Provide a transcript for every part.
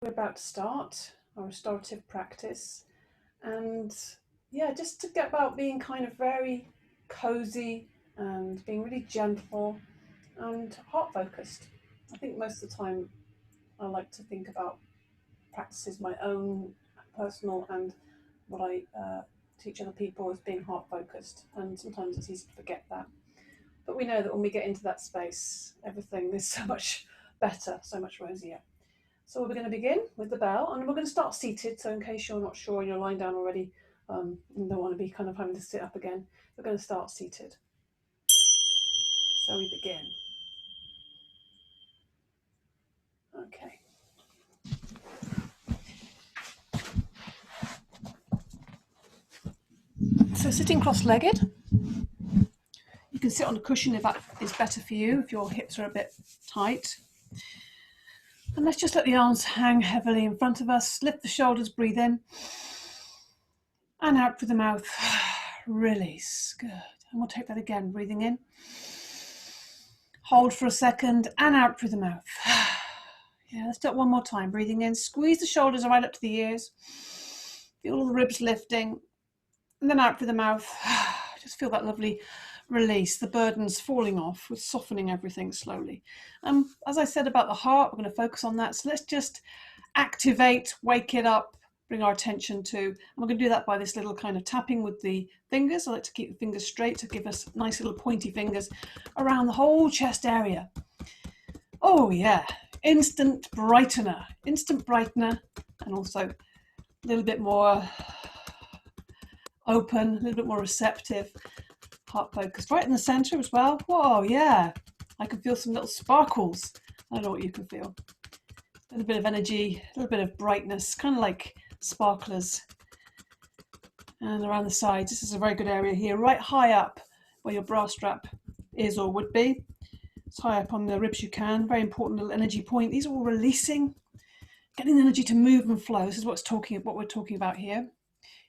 We're about to start our restorative practice, and yeah, just to get about being kind of very cozy and being really gentle and heart focused. I think most of the time I like to think about practices, my own personal and what I teach other people, as being heart focused, and sometimes it's easy to forget that. But we know that when we get into that space, everything is so much better, so much rosier. So we're going to begin with the bell, and we're going to start seated. So in case you're not sure and you're lying down already, and don't want to be kind of having to sit up again, we're going to start seated. So we begin. Okay. So sitting cross-legged, you can sit on a cushion if that is better for you, if your hips are a bit tight. And let's just let the arms hang heavily in front of us. Lift the shoulders, breathe in. And out through the mouth. Release. Good. And we'll take that again, breathing in. Hold for a second and out through the mouth. Yeah, let's do it one more time. Breathing in, squeeze the shoulders right up to the ears. Feel all the ribs lifting. And then out through the mouth. Just feel that lovely release, the burdens falling off, with softening everything slowly. As I said about the heart, we're going to focus on that. So let's just activate, wake it up, bring our attention to, and we're going to do that by this little kind of tapping with the fingers. I like to keep the fingers straight to give us nice little pointy fingers around the whole chest area. Oh yeah, instant brightener, and also a little bit more open, a little bit more receptive, heart focused, right in the center as well. Whoa, yeah, I can feel some little sparkles. I don't know what you can feel. A little bit of energy, a little bit of brightness, kind of like sparklers. And around the sides, this is a very good area here, right high up where your bra strap is or would be. As high up on the ribs you can. Very important little energy point. These are all releasing, getting the energy to move and flow. This is what we're talking about here,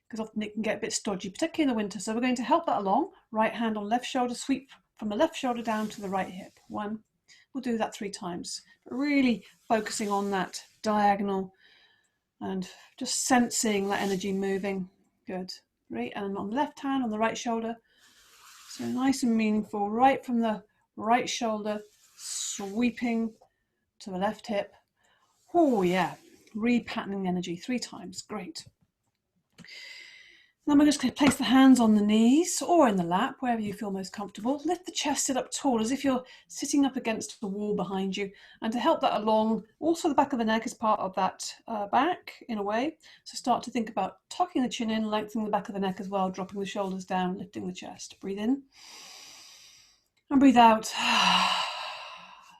because often it can get a bit stodgy, particularly in the winter. So we're going to help that along. Right hand on left shoulder, sweep from the left shoulder down to the right hip. 1. We'll do that 3 times. But really focusing on that diagonal and just sensing that energy moving. Good. Right, and on the left hand, on the right shoulder. So nice and meaningful, right from the right shoulder, sweeping to the left hip. Oh yeah, repatterning energy 3 times. Great. Then we're just going to place the hands on the knees or in the lap, wherever you feel most comfortable. Lift the chest, sit up tall as if you're sitting up against the wall behind you. And to help that along, also the back of the neck is part of that back in a way. So start to think about tucking the chin in, lengthening the back of the neck as well, dropping the shoulders down, lifting the chest. Breathe in and breathe out.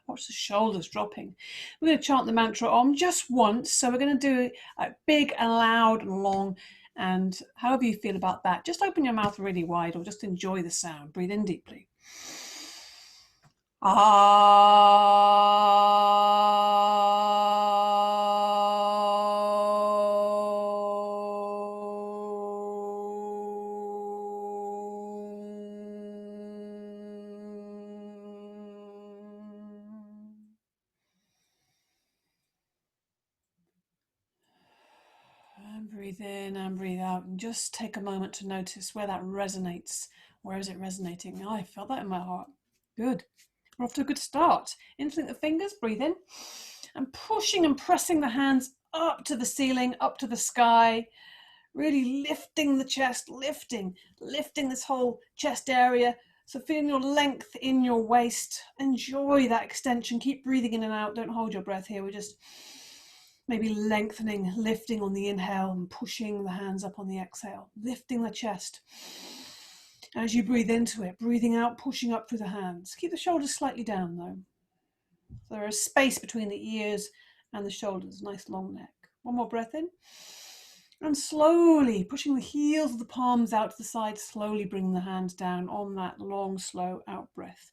Watch the shoulders dropping. We're going to chant the mantra Om just once. So we're going to do it big and loud and long. And however you feel about that, just open your mouth really wide or just enjoy the sound. Breathe in deeply. Breathe in and breathe out, and just take a moment to notice where that resonates. Where is it resonating? Oh, I felt that in my heart. Good. We're off to a good start. Interlink the fingers, breathe in, and pushing and pressing the hands up to the ceiling, up to the sky, really lifting the chest, lifting this whole chest area. So feeling your length in your waist. Enjoy that extension. Keep breathing in and out. Don't hold your breath here. We're just maybe lengthening, lifting on the inhale and pushing the hands up on the exhale, lifting the chest. As you breathe into it, breathing out, pushing up through the hands. Keep the shoulders slightly down though. So there is space between the ears and the shoulders, nice long neck. One more breath in. And slowly pushing the heels of the palms out to the side, slowly bringing the hands down on that long, slow out breath.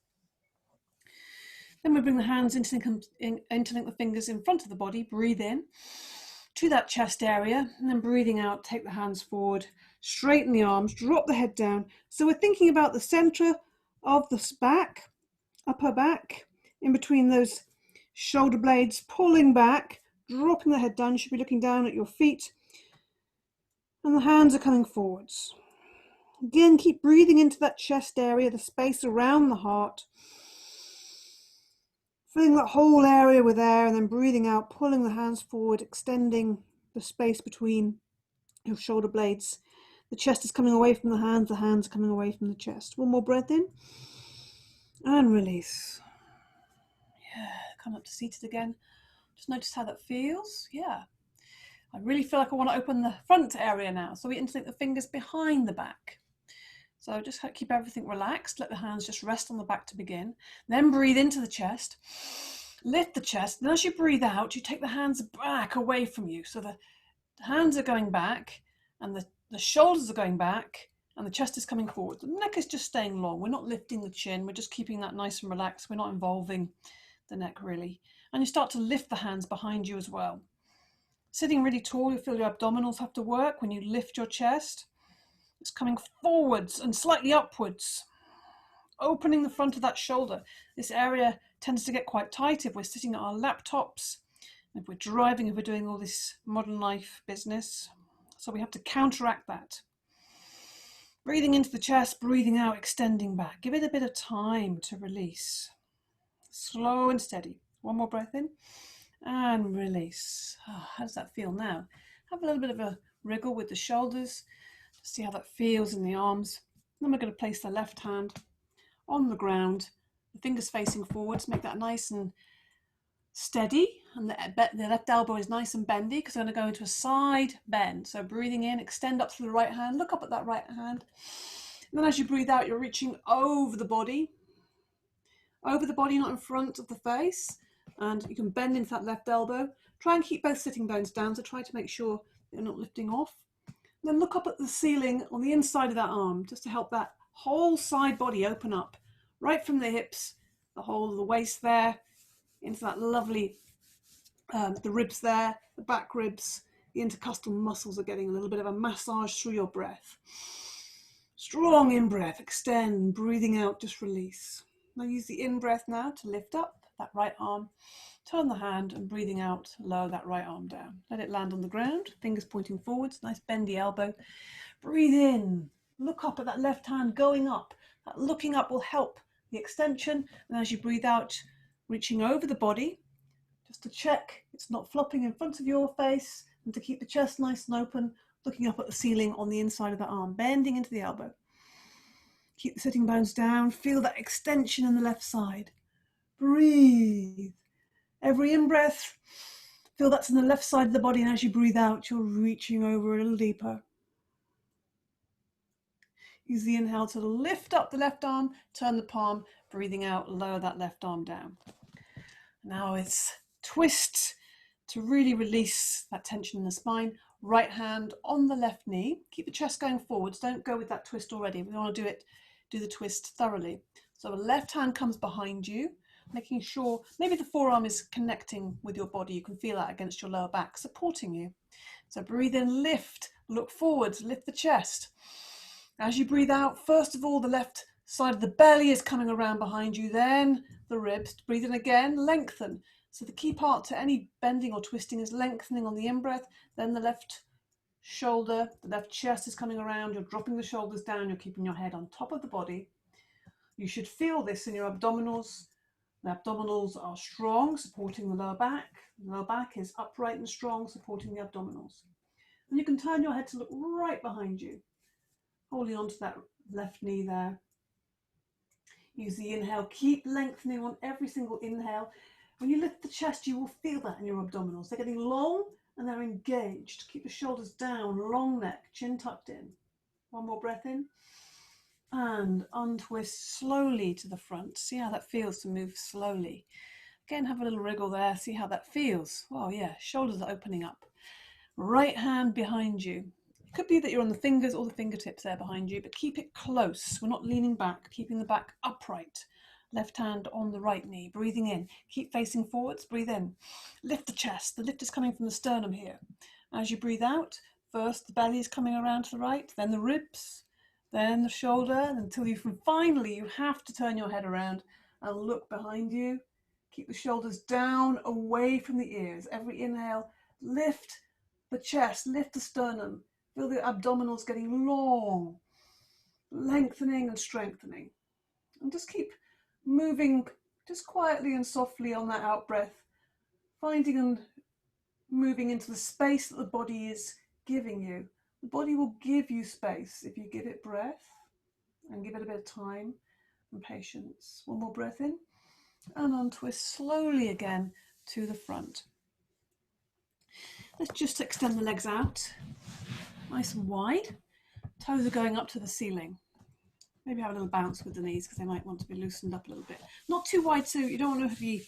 Then we bring the hands, interlink the fingers in front of the body, breathe in to that chest area, and then breathing out, take the hands forward, straighten the arms, drop the head down. So we're thinking about the center of the back, upper back, in between those shoulder blades, pulling back, dropping the head down. You should be looking down at your feet, and the hands are coming forwards. Again, keep breathing into that chest area, the space around the heart. Filling that whole area with air, and then breathing out, pulling the hands forward, extending the space between your shoulder blades. The chest is coming away from the hands are coming away from the chest. One more breath in, and release. Yeah, come up to seated again. Just notice how that feels. Yeah. I really feel like I want to open the front area now. So we interlink the fingers behind the back. So just keep everything relaxed. Let the hands just rest on the back to begin. Then breathe into the chest. Lift the chest. And as you breathe out, you take the hands back away from you. So the hands are going back and the shoulders are going back and the chest is coming forward. The neck is just staying long. We're not lifting the chin. We're just keeping that nice and relaxed. We're not involving the neck really. And you start to lift the hands behind you as well. Sitting really tall, you feel your abdominals have to work when you lift your chest. It's coming forwards and slightly upwards, opening the front of that shoulder. This area tends to get quite tight if we're sitting at our laptops, if we're driving, if we're doing all this modern life business. So we have to counteract that. Breathing into the chest, breathing out, extending back. Give it a bit of time to release. Slow and steady. One more breath in and release. Oh, how does that feel now? Have a little bit of a wriggle with the shoulders. See how that feels in the arms. Then we're going to place the left hand on the ground, the fingers facing forwards, make that nice and steady, and the left elbow is nice and bendy because we're going to go into a side bend. So breathing in, extend up through the right hand, look up at that right hand. And then as you breathe out, you're reaching over the body, not in front of the face, and you can bend into that left elbow. Try and keep both sitting bones down, so try to make sure you're not lifting off. Then look up at the ceiling on the inside of that arm, just to help that whole side body open up, right from the hips, the whole of the waist there, into that lovely, the ribs there, the back ribs, the intercostal muscles are getting a little bit of a massage through your breath. Strong in-breath, extend, breathing out, just release. Now use the in-breath now to lift up that right arm, turn the hand, and breathing out, lower that right arm down. Let it land on the ground, fingers pointing forwards, nice bendy elbow. Breathe in, look up at that left hand going up. That looking up will help the extension. And as you breathe out, reaching over the body, just to check it's not flopping in front of your face, and to keep the chest nice and open, looking up at the ceiling on the inside of the arm, bending into the elbow. Keep the sitting bones down, feel that extension in the left side. Breathe. Every in-breath, feel that's in the left side of the body, and as you breathe out, you're reaching over a little deeper. Use the inhale to lift up the left arm, turn the palm, breathing out, lower that left arm down. Now it's twist to really release that tension in the spine. Right hand on the left knee. Keep the chest going forwards. Don't go with that twist already. We want to do the twist thoroughly. So the left hand comes behind you, making sure maybe the forearm is connecting with your body. You can feel that against your lower back, supporting you. So breathe in, lift, look forwards, lift the chest. As you breathe out, first of all, the left side of the belly is coming around behind you, then the ribs. Breathe in again, lengthen. So the key part to any bending or twisting is lengthening on the in-breath, then the left shoulder, the left chest is coming around, you're dropping the shoulders down, you're keeping your head on top of the body. You should feel this in your abdominals. The abdominals are strong, supporting the lower back. The lower back is upright and strong, supporting the abdominals. And you can turn your head to look right behind you, holding onto that left knee there. Use the inhale, keep lengthening on every single inhale. When you lift the chest, you will feel that in your abdominals. They're getting long and they're engaged. Keep the shoulders down, long neck, chin tucked in. One more breath in. And untwist slowly to the front. See how that feels to move slowly. Again, have a little wriggle there. See how that feels. Oh yeah, shoulders are opening up. Right hand behind you. It could be that you're on the fingers or the fingertips there behind you, but keep it close. We're not leaning back, keeping the back upright. Left hand on the right knee, breathing in. Keep facing forwards, breathe in. Lift the chest. The lift is coming from the sternum here. As you breathe out, first the belly is coming around to the right, then the ribs, then the shoulder, until you finally you have to turn your head around and look behind you. Keep the shoulders down, away from the ears. Every inhale, lift the chest, lift the sternum. Feel the abdominals getting long, lengthening and strengthening. And just keep moving just quietly and softly on that out breath, finding and moving into the space that the body is giving you. The body will give you space if you give it breath and give it a bit of time and patience. One more breath in and untwist slowly again to the front. Let's just extend the legs out, nice and wide. Toes are going up to the ceiling. Maybe have a little bounce with the knees because they might want to be loosened up a little bit. Not too wide, so you don't want to be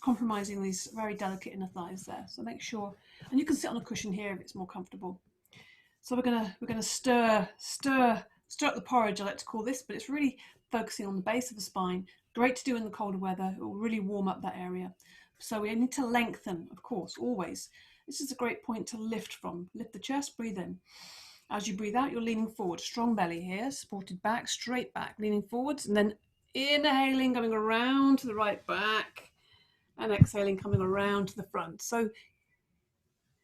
compromising these very delicate inner thighs there. So make sure, and you can sit on a cushion here if it's more comfortable. So we're gonna stir up the porridge, I like to call this, but it's really focusing on the base of the spine. Great to do in the colder weather. It will really warm up that area. So we need to lengthen, of course, always. This is a great point to lift from. Lift the chest, breathe in. As you breathe out, you're leaning forward. Strong belly here, supported back, straight back, leaning forwards, and then inhaling, coming around to the right back, and exhaling, coming around to the front. So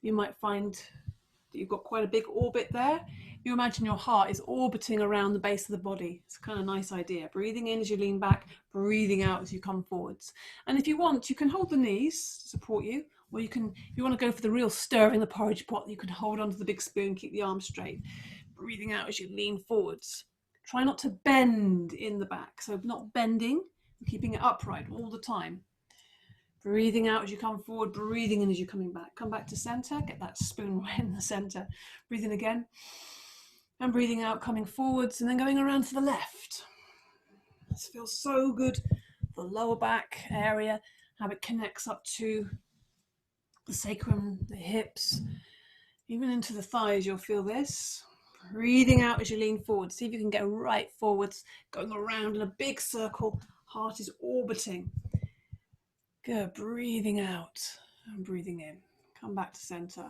you might find that you've got quite a big orbit there. You imagine your heart is orbiting around the base of the body. It's a kind of nice idea. Breathing in as you lean back, breathing out as you come forwards. And if you want, you can hold the knees to support you, or you can, if you want to go for the real stir in the porridge pot, you can hold onto the big spoon, keep the arms straight. Breathing out as you lean forwards. Try not to bend in the back. So not bending, keeping it upright all the time. Breathing out as you come forward, breathing in as you're coming back. Come back to center, get that spoon right in the center. Breathe in again. And breathing out, coming forwards, and then going around to the left. This feels so good. The lower back area, how it connects up to the sacrum, the hips, even into the thighs, you'll feel this. Breathing out as you lean forward. See if you can get right forwards, going around in a big circle. Heart is orbiting. Good. Breathing out and breathing in. Come back to center.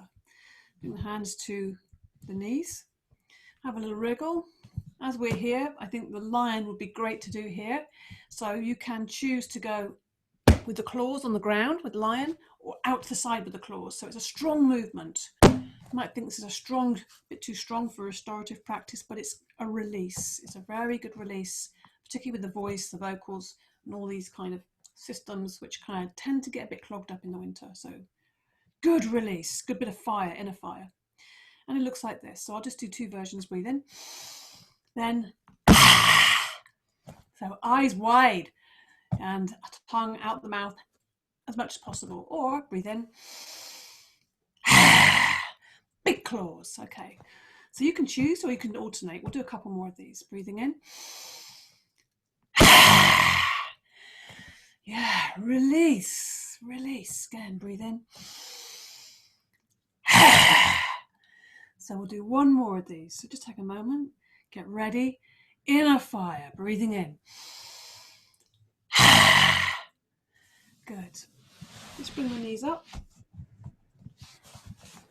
Bring the hands to the knees. Have a little wriggle. As we're here, I think the lion would be great to do here. So you can choose to go with the claws on the ground with lion, or out to the side with the claws. So it's a strong movement. You might think this is a bit too strong for restorative practice, but it's a release. It's a very good release, particularly with the voice, the vocals, and all these kind of systems which kind of tend to get a bit clogged up in the winter. So good release, good bit of fire, inner fire. And it looks like this. So I'll just do two versions. Breathe in, then so eyes wide and tongue out the mouth as much as possible, or breathe in, big claws. Okay, so you can choose or you can alternate. We'll do a couple more of these. Breathing in, yeah, release again. Breathe in. So we'll do one more of these. So just take a moment, get ready. Inner fire, breathing in. Good. Just bring the knees up.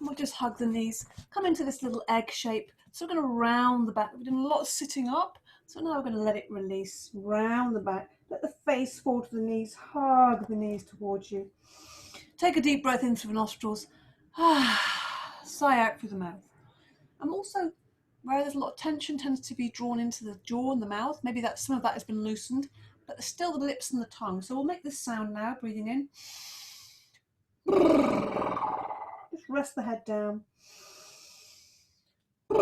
We'll just hug the knees. Come into this little egg shape. So we're going to round the back. We've done a lot of sitting up. So now we're going to let it release. Round the back. Let the face fall to the knees. Hug the knees towards you. Take a deep breath in through the nostrils. Sigh out through the mouth. And also, where there's a lot of tension tends to be drawn into the jaw and the mouth. Maybe some of that has been loosened, but there's still the lips and the tongue. So we'll make this sound now, breathing in. Just rest the head down. Do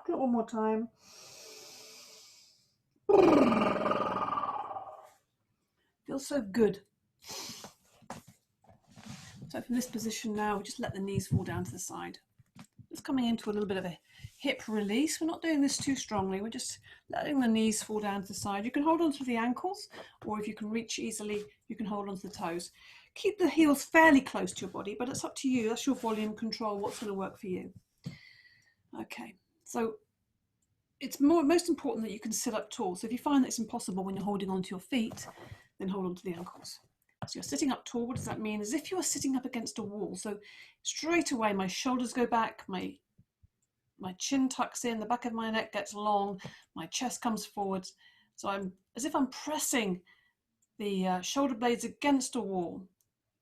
it one more time. Feels so good. So from this position now, we just let the knees fall down to the side. Just coming into a little bit of a hip release. We're not doing this too strongly. We're just letting the knees fall down to the side. You can hold on to the ankles, or if you can reach easily, you can hold on to the toes. Keep the heels fairly close to your body, but it's up to you. That's your volume control, what's going to work for you. Okay, so it's most important that you can sit up tall. So if you find that it's impossible when you're holding onto your feet, then hold on to the ankles. So you're sitting up tall. What does that mean? As if you are sitting up against a wall. So straight away, my shoulders go back, my chin tucks in, the back of my neck gets long, my chest comes forwards, So I'm as if I'm pressing the shoulder blades against a wall,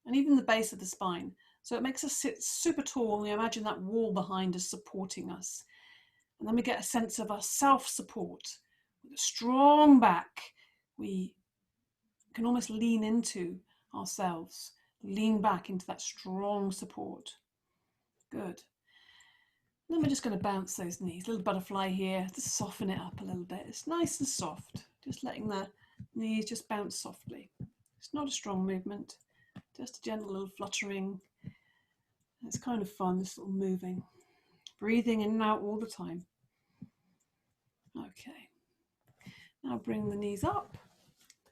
and even the base of the spine. So it makes us sit super tall, and we imagine that wall behind us supporting us. And then we get a sense of our self-support. With a strong back, we can almost lean into ourselves, lean back into that strong support. Good. Then we're just going to bounce those knees. Little butterfly here, just soften it up a little bit. It's nice and soft. Just letting the knees just bounce softly. It's not a strong movement, just a gentle little fluttering. It's kind of fun, this little moving. Breathing in and out all the time. Okay. Now bring the knees up.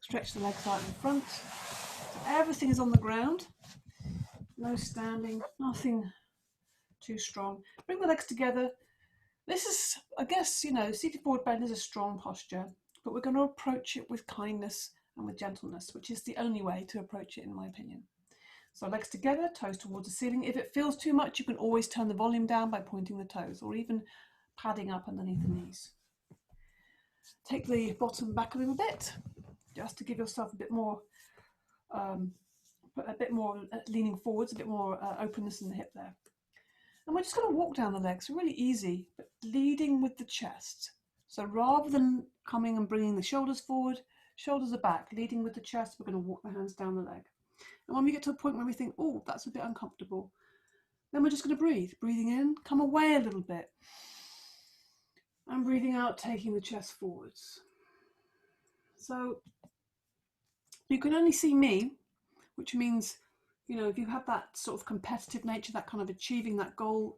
Stretch the legs out in front. So everything is on the ground. No standing, nothing too strong. Bring the legs together. This is, I guess, seated forward bend is a strong posture, but we're going to approach it with kindness and with gentleness, which is the only way to approach it, in my opinion. So legs together, toes towards the ceiling. If it feels too much, you can always turn the volume down by pointing the toes or even padding up underneath the knees. Take the bottom back a little bit, just to give yourself a bit more leaning forwards, a bit more openness in the hip there. And we're just going to walk down the legs, really easy, but leading with the chest. So rather than coming and bringing the shoulders forward, shoulders are back, leading with the chest, we're going to walk the hands down the leg. And when we get to a point where we think, oh, that's a bit uncomfortable, then we're just going to breathe. Breathing in, come away a little bit. And breathing out, taking the chest forwards. So you can only see me, which means, if you have that sort of competitive nature, that kind of achieving that goal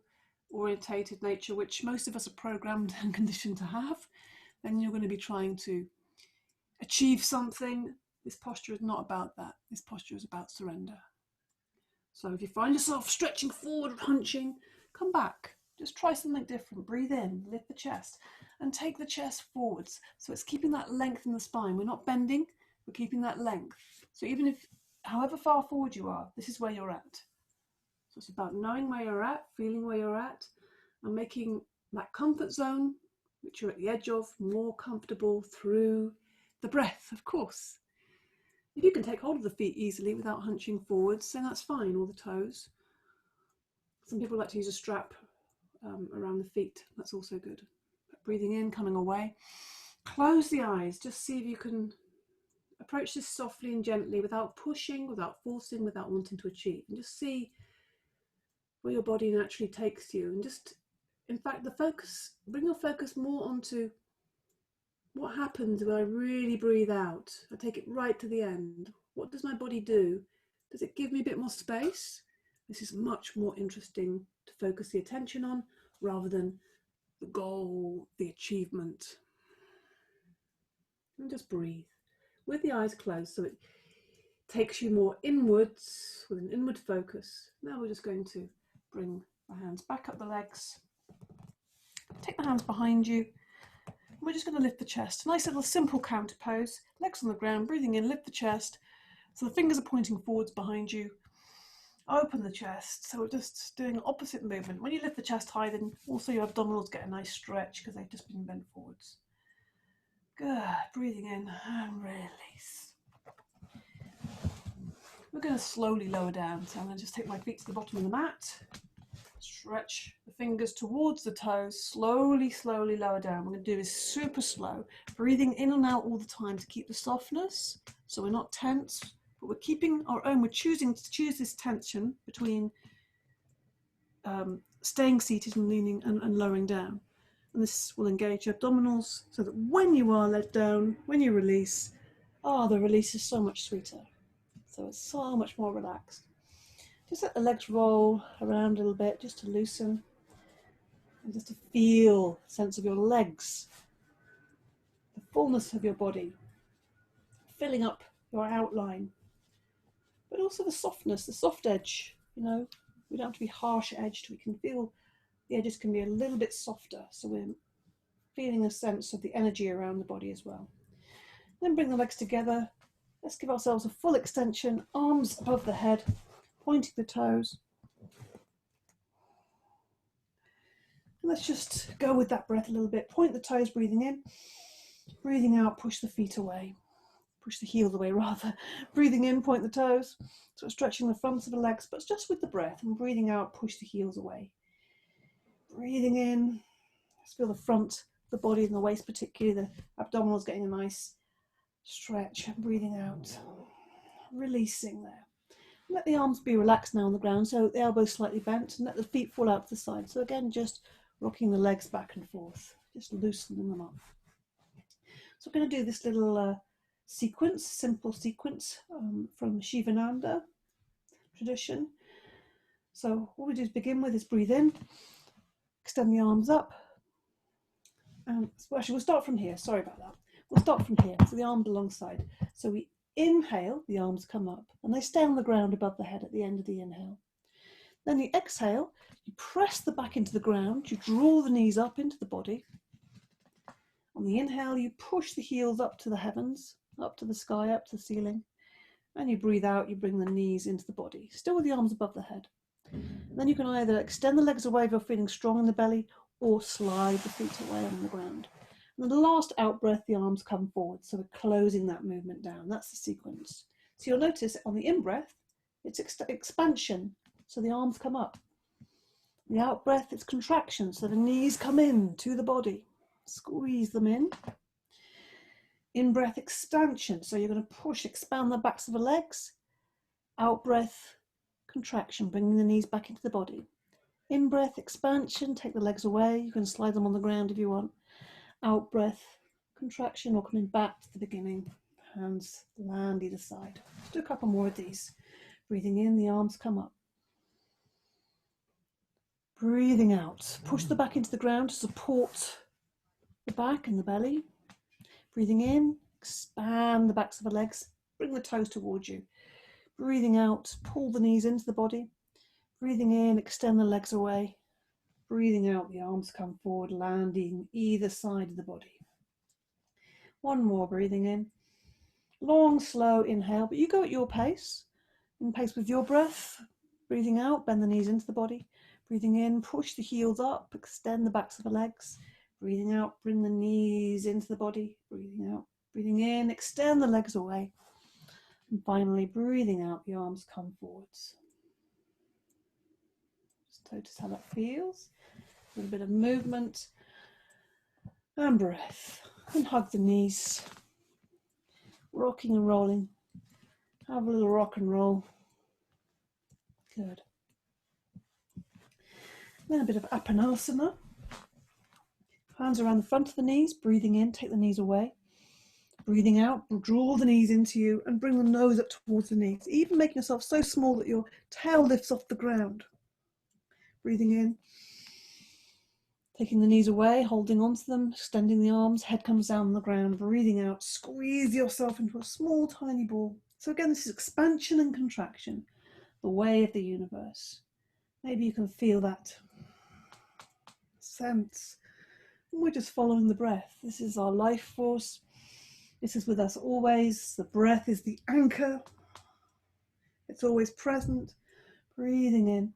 orientated nature, which most of us are programmed and conditioned to have, then you're going to be trying to achieve something. This posture is not about that. This posture is about surrender. So if you find yourself stretching forward, hunching, come back. Just try something different. Breathe in, lift the chest, and take the chest forwards. So it's keeping that length in the spine. We're not bending, we're keeping that length. So even if, however far forward you are, this is where you're at. So it's about knowing where you're at, feeling where you're at, and making that comfort zone, which you're at the edge of, more comfortable through the breath, of course. If you can take hold of the feet easily without hunching forwards, then that's fine, or the toes. Some people like to use a strap around the feet. That's also good. But breathing in, coming away. Close the eyes. Just see if you can approach this softly and gently without pushing, without forcing, without wanting to achieve. And just see where your body naturally takes you. And just, in fact, bring your focus more onto what happens when I really breathe out. I take it right to the end. What does my body do? Does it give me a bit more space? This is much more interesting to focus the attention on rather than the goal, the achievement. And just breathe with the eyes closed so it takes you more inwards with an inward focus. Now we're just going to bring the hands back up the legs. Take the hands behind you. We're just going to lift the chest. Nice little simple counter pose. Legs on the ground, breathing in, lift the chest. So the fingers are pointing forwards behind you. Open the chest. So we're just doing opposite movement. When you lift the chest high, then also your abdominals get a nice stretch because they've just been bent forwards. Good. Breathing in and release. We're going to slowly lower down. So I'm going to just take my feet to the bottom of the mat. Stretch the fingers towards the toes. Slowly, slowly lower down. What we're going to do is super slow. Breathing in and out all the time to keep the softness. So we're not tense, but we're keeping our own. We're choosing to choose this tension between staying seated and leaning and lowering down. And this will engage your abdominals so that when you are let down, when you release, the release is so much sweeter. So it's so much more relaxed. Just let the legs roll around a little bit, just to loosen, and just to feel the sense of your legs, the fullness of your body, filling up your outline, but also the softness, the soft edge. We don't have to be harsh edged. We can feel the edges can be a little bit softer, so we're feeling a sense of the energy around the body as well. Then bring the legs together. Let's give ourselves a full extension, arms above the head, pointing the toes. And let's just go with that breath a little bit. Point the toes, breathing in. Breathing out, push the feet away. Push the heels away rather. Breathing in, point the toes. So stretching the fronts of the legs, but just with the breath. And breathing out, push the heels away. Breathing in, just feel the front, the body and the waist particularly, the abdominals getting a nice stretch. And breathing out, releasing there. Let the arms be relaxed now on the ground, so the elbows slightly bent, and let the feet fall out to the side. So again, just rocking the legs back and forth, just loosening them up. So we're going to do this little sequence, simple sequence from Shivananda tradition. So what we do is begin with is breathe in, extend the arms up, and well, actually we'll start from here. Sorry about that. We'll start from here. So the arms alongside. So we inhale, the arms come up, and they stay on the ground above the head at the end of the inhale. Then you exhale, you press the back into the ground, you draw the knees up into the body. On the inhale, you push the heels up to the heavens, up to the sky, up to the ceiling. And you breathe out, you bring the knees into the body, still with the arms above the head. And then you can either extend the legs away if you're feeling strong in the belly, or slide the feet away on the ground. And the last out breath, the arms come forward. So we're closing that movement down. That's the sequence. So you'll notice on the in-breath, it's expansion. So the arms come up. The out breath, it's contraction. So the knees come in to the body. Squeeze them in. In-breath, expansion. So you're going to push, expand the backs of the legs. Out breath, contraction, bringing the knees back into the body. In breath, expansion, take the legs away. You can slide them on the ground if you want. Out breath, contraction, or coming back to the beginning. Hands land either side. Let's do a couple more of these. Breathing in, the arms come up. Breathing out, push the back into the ground to support the back and the belly. Breathing in, expand the backs of the legs, bring the toes towards you. Breathing out, pull the knees into the body. Breathing in, extend the legs away. Breathing out, the arms come forward, landing either side of the body. One more, breathing in. Long, slow inhale, but you go at your pace. In pace with your breath. Breathing out, bend the knees into the body. Breathing in, push the heels up, extend the backs of the legs. Breathing out, bring the knees into the body. Breathing out, breathing in, extend the legs away. And finally, breathing out, the arms come forwards. Just notice how that feels. A little bit of movement and breath. And hug the knees. Rocking and rolling. Have a little rock and roll. Good. Then a bit of apanasana. Hands around the front of the knees. Breathing in, take the knees away. Breathing out, draw the knees into you and bring the nose up towards the knees. Even making yourself so small that your tail lifts off the ground. Breathing in. Taking the knees away, holding onto them, extending the arms, head comes down on the ground. Breathing out, squeeze yourself into a small, tiny ball. So again, this is expansion and contraction, the way of the universe. Maybe you can feel that sense. And we're just following the breath. This is our life force. This is with us always. The breath is the anchor. It's always present. Breathing in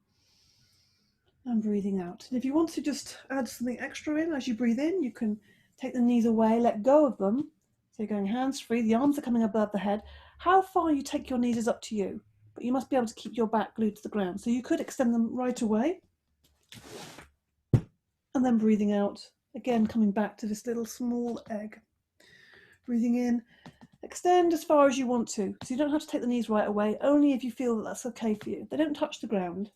and breathing out. And if you want to just add something extra in as you breathe in, you can take the knees away, let go of them. So you're going hands free, the arms are coming above the head. How far you take your knees is up to you, but you must be able to keep your back glued to the ground. So you could extend them right away. And then breathing out, again coming back to this little small egg. Breathing in, extend as far as you want to. So you don't have to take the knees right away, only if you feel that that's okay for you. They don't touch the ground.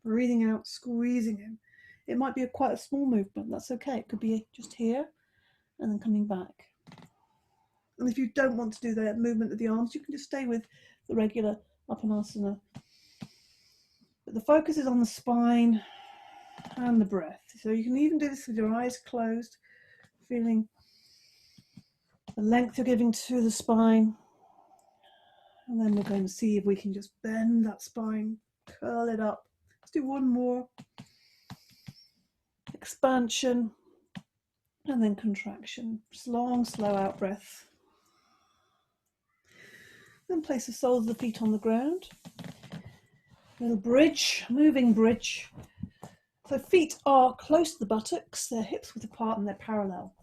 Breathing out, squeezing in. It might be quite a small movement, that's okay. It could be just here and then coming back. And if you don't want to do that movement of the arms, you can just stay with the regular apanasana. But the focus is on the spine and the breath. So you can even do this with your eyes closed, feeling the length you're giving to the spine. And then we're going to see if we can just bend that spine, curl it up. Let's do one more. Expansion and then contraction. Just long, slow out breath. Then place the soles of the feet on the ground. Little bridge, moving bridge. So feet are close to the buttocks, their hips width apart and they're parallel.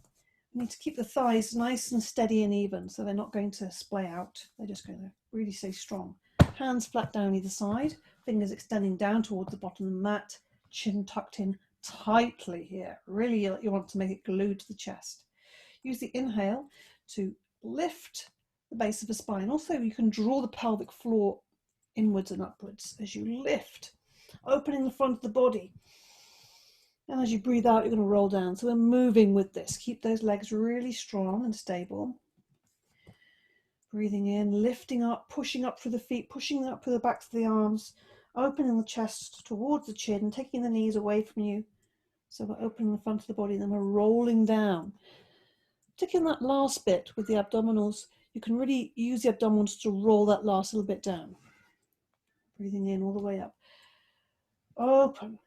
You need to keep the thighs nice and steady and even, so they're not going to splay out. They're just going to really stay strong. Hands flat down either side, fingers extending down towards the bottom of the mat, chin tucked in tightly here. Really, you want to make it glued to the chest. Use the inhale to lift the base of the spine. Also, you can draw the pelvic floor inwards and upwards as you lift, opening the front of the body. And as you breathe out, you're going to roll down. So we're moving with this. Keep those legs really strong and stable. Breathing in, lifting up, pushing up through the feet, pushing up through the backs of the arms, opening the chest towards the chin, taking the knees away from you. So we're opening the front of the body, then we're rolling down. Particularly in that last bit with the abdominals, you can really use the abdominals to roll that last little bit down. Breathing in all the way up. Open.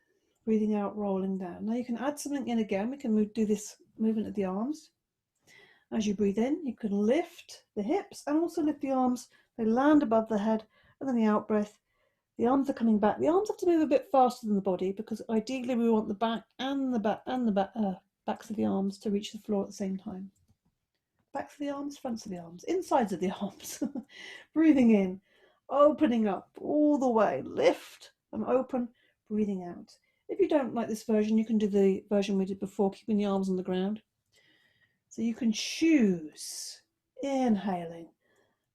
Breathing out, rolling down. Now you can add something in again. We can do this movement of the arms. As you breathe in, you can lift the hips and also lift the arms. They land above the head, and then the out breath. The arms are coming back. The arms have to move a bit faster than the body because ideally we want the back and the backs of the arms to reach the floor at the same time. Backs of the arms, fronts of the arms, insides of the arms. Breathing in, opening up all the way. Lift and open, breathing out. If you don't like this version, you can do the version we did before, keeping the arms on the ground. So you can choose, inhaling.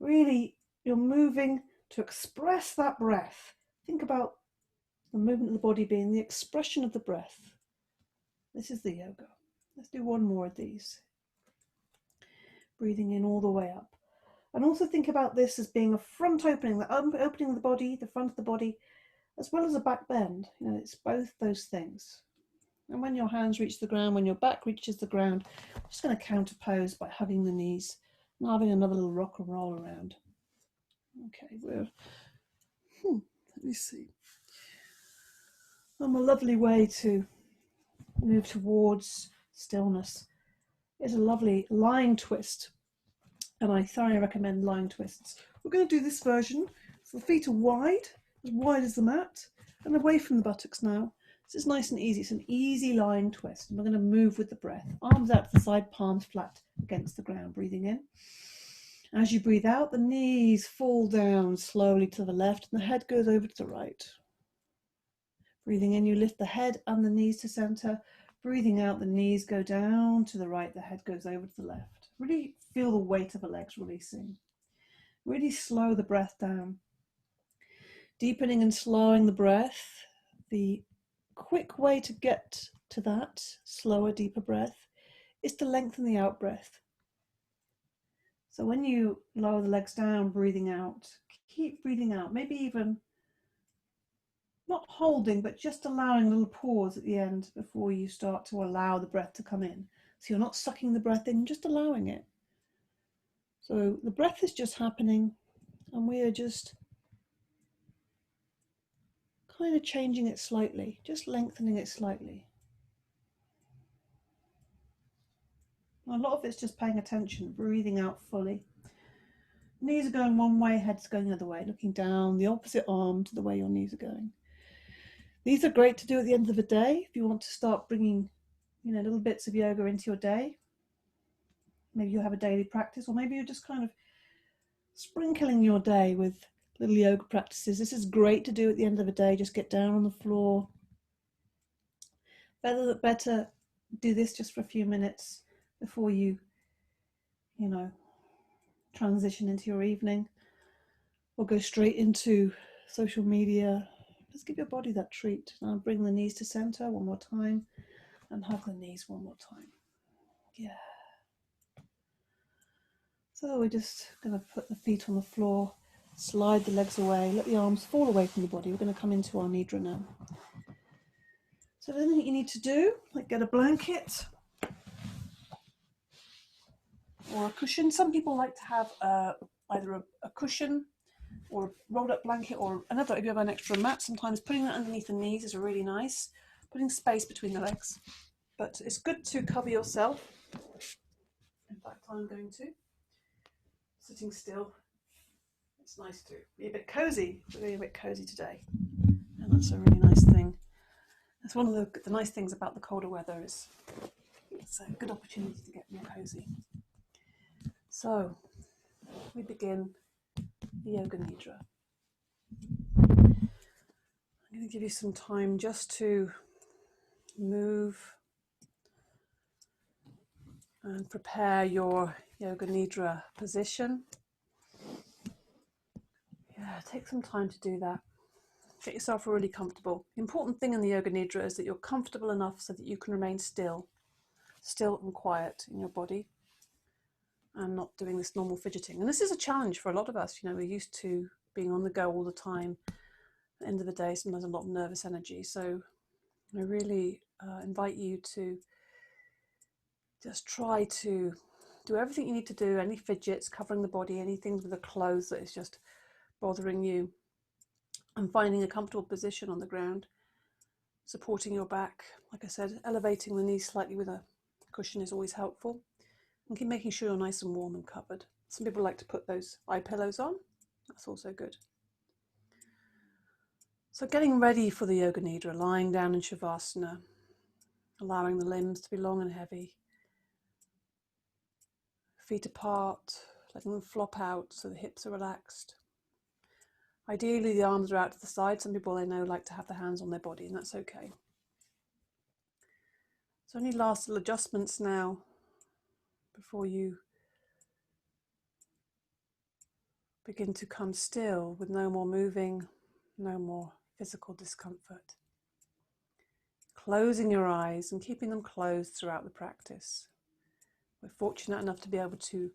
Really, you're moving to express that breath. Think about the movement of the body being the expression of the breath. This is the yoga. Let's do one more of these. Breathing in all the way up. And also think about this as being a front opening, the opening of the body, the front of the body, as well as a back bend. You know, it's both those things. And when your hands reach the ground, when your back reaches the ground, I'm just going to counterpose by hugging the knees and having another little rock and roll around. Okay, let me see. A lovely way to move towards stillness is a lovely lying twist. And I thoroughly recommend lying twists. We're going to do this version. So the feet are wide as the mat, and away from the buttocks now. This is nice and easy. It's an easy lying twist. And we're going to move with the breath. Arms out to the side, palms flat against the ground. Breathing in. As you breathe out, the knees fall down slowly to the left and the head goes over to the right. Breathing in, you lift the head and the knees to center. Breathing out, the knees go down to the right, the head goes over to the left. Really feel the weight of the legs releasing. Really slow the breath down. Deepening and slowing the breath. The quick way to get to that slower, deeper breath is to lengthen the out breath. So when you lower the legs down, breathing out, keep breathing out, maybe even not holding, but just allowing a little pause at the end before you start to allow the breath to come in. So you're not sucking the breath in, just allowing it. So the breath is just happening and we are just kind of changing it slightly, just lengthening it slightly. A lot of it's just paying attention, breathing out fully. Knees are going one way, head's going the other way, looking down the opposite arm to the way your knees are going. These are great to do at the end of the day if you want to start bringing, little bits of yoga into your day. Maybe you have a daily practice, or maybe you're just kind of sprinkling your day with little yoga practices. This is great to do at the end of the day. Just get down on the floor. Better do this just for a few minutes before you transition into your evening or go straight into social media. Just give your body that treat. Now bring the knees to center one more time and hug the knees one more time. Yeah. So we're just going to put the feet on the floor, slide the legs away, let the arms fall away from the body. We're going to come into our Nidra now. So anything you need to do, like get a blanket or a cushion. Some people like to have either a cushion or a rolled up blanket or another, if you have an extra mat, sometimes putting that underneath the knees is really nice, putting space between the legs. But it's good to cover yourself. In fact, I'm going to. Sitting still. It's nice to be a bit cozy. We're going to be a bit cozy today. And that's a really nice thing. That's one of the nice things about the colder weather is It's a good opportunity to get more cozy. So we begin the Yoga Nidra. I'm going to give you some time just to move and prepare your Yoga Nidra position. Yeah, take some time to do that. Get yourself really comfortable. The important thing in the Yoga Nidra is that you're comfortable enough so that you can remain still and quiet in your body and not doing this normal fidgeting. And this is a challenge for a lot of us. You know, we're used to being on the go all the time. At the end of the day, sometimes a lot of nervous energy. So I really invite you to just try to do everything you need to do, any fidgets, covering the body, anything with the clothes that is just bothering you, and finding a comfortable position on the ground, supporting your back. Like I said, elevating the knees slightly with a cushion is always helpful, and keep making sure you're nice and warm and covered. Some people like to put those eye pillows on. That's also good. So getting ready for the Yoga Nidra, lying down in Shavasana, allowing the limbs to be long and heavy, feet apart, letting them flop out so the hips are relaxed. Ideally, the arms are out to the side. Some people I know like to have the hands on their body, and that's okay. So any last little adjustments now before you begin to come still with no more moving, no more physical discomfort. Closing your eyes and keeping them closed throughout the practice. We're fortunate enough to be able to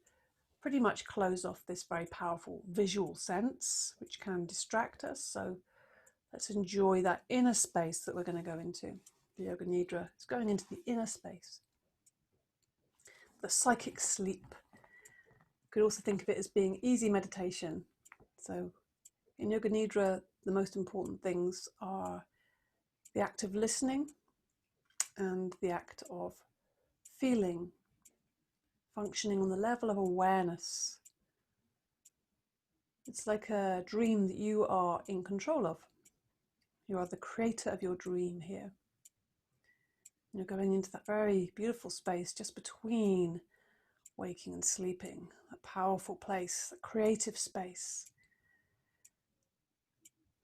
pretty much close off this very powerful visual sense, which can distract us. So let's enjoy that inner space that we're going to go into. The Yoga Nidra is going into the inner space, the psychic sleep. You could also think of it as being easy meditation. So in Yoga Nidra, the most important things are the act of listening and the act of feeling, functioning on the level of awareness. It's like a dream that you are in control of. You are the creator of your dream here. You're going into that very beautiful space just between waking and sleeping, a powerful place, a creative space.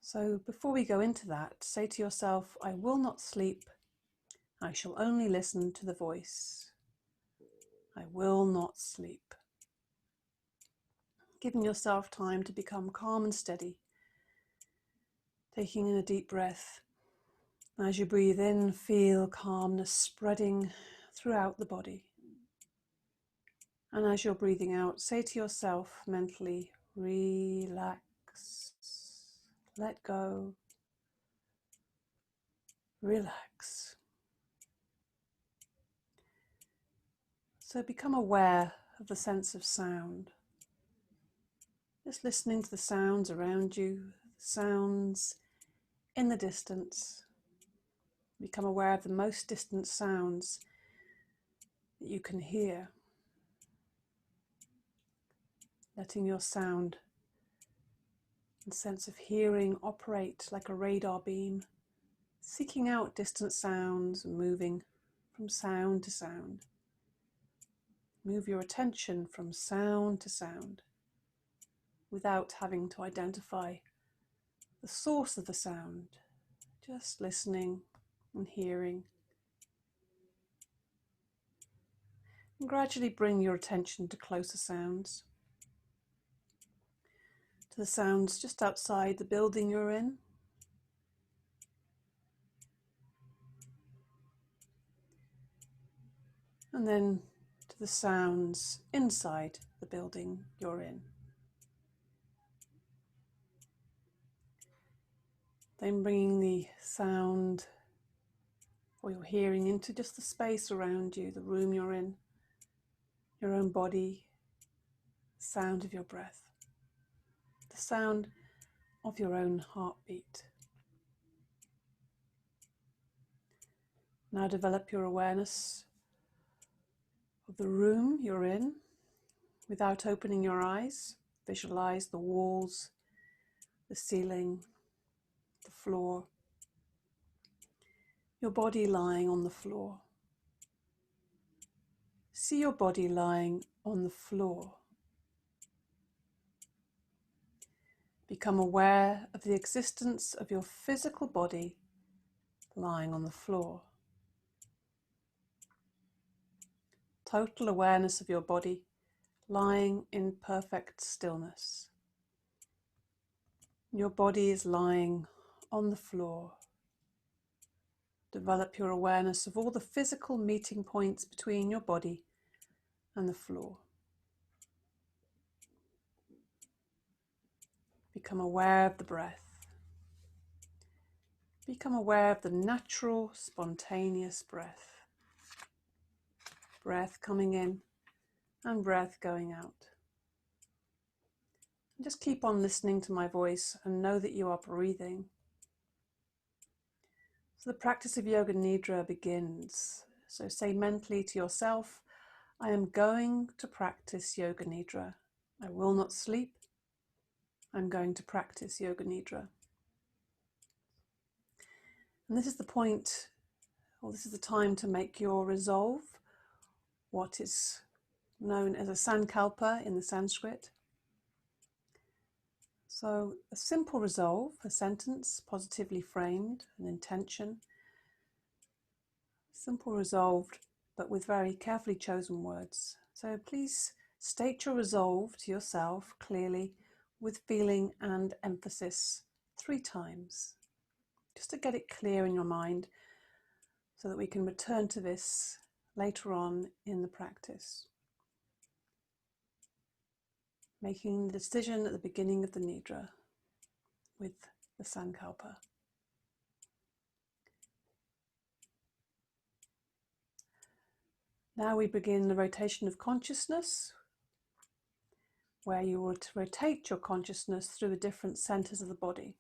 So before we go into that, say to yourself, I will not sleep. I shall only listen to the voice. I will not sleep. Giving yourself time to become calm and steady. Taking in a deep breath. As you breathe in, feel calmness spreading throughout the body. And as you're breathing out, say to yourself mentally, relax, let go, relax. So become aware of the sense of sound. Just listening to the sounds around you, the sounds in the distance. Become aware of the most distant sounds that you can hear. Letting your sound and sense of hearing operate like a radar beam, seeking out distant sounds and moving from sound to sound. Move your attention from sound to sound without having to identify the source of the sound, just listening and hearing. And gradually bring your attention to closer sounds, to the sounds just outside the building you're in. And then to the sounds inside the building you're in. Then bringing the sound or your hearing into just the space around you, the room you're in, your own body, the sound of your breath, the sound of your own heartbeat. Now develop your awareness of the room you're in without opening your eyes. Visualize the walls, the ceiling, the floor, your body lying on the floor. See your body lying on the floor. Become aware of the existence of your physical body lying on the floor. Total awareness of your body lying in perfect stillness. Your body is lying on the floor. Develop your awareness of all the physical meeting points between your body and the floor. Become aware of the breath. Become aware of the natural, spontaneous breath. Breath coming in and breath going out. And just keep on listening to my voice and know that you are breathing. So the practice of Yoga Nidra begins. So say mentally to yourself, I am going to practice Yoga Nidra. I will not sleep. I'm going to practice Yoga Nidra. And this is the point, or this is the time to make your resolve, what is known as a sankalpa in the Sanskrit. So a simple resolve, a sentence positively framed, an intention. Simple resolved, but with very carefully chosen words. So please state your resolve to yourself clearly with feeling and emphasis 3 times, just to get it clear in your mind so that we can return to this later on in the practice. Making the decision at the beginning of the Nidra with the Sankalpa. Now we begin the rotation of consciousness, where you will rotate your consciousness through the different centers of the body.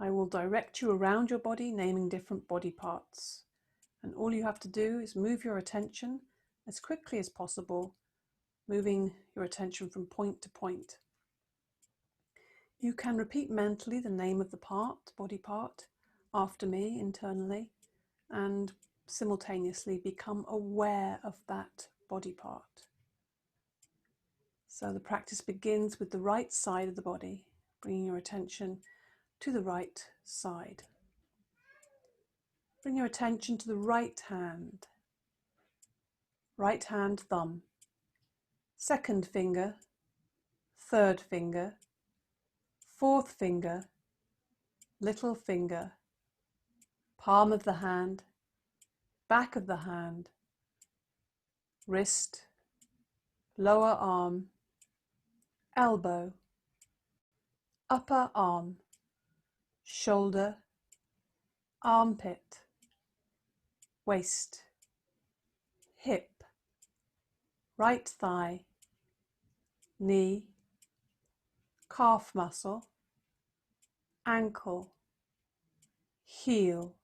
I will direct you around your body, naming different body parts. And all you have to do is move your attention as quickly as possible, moving your attention from point to point. You can repeat mentally the name of the body part, after me internally, and simultaneously become aware of that body part. So the practice begins with the right side of the body, bringing your attention to the right side. Bring your attention to the right hand thumb, second finger, third finger, fourth finger, little finger, palm of the hand, back of the hand, wrist, lower arm, elbow, upper arm, shoulder, armpit, waist, hip, right thigh, knee, calf muscle, ankle, heel,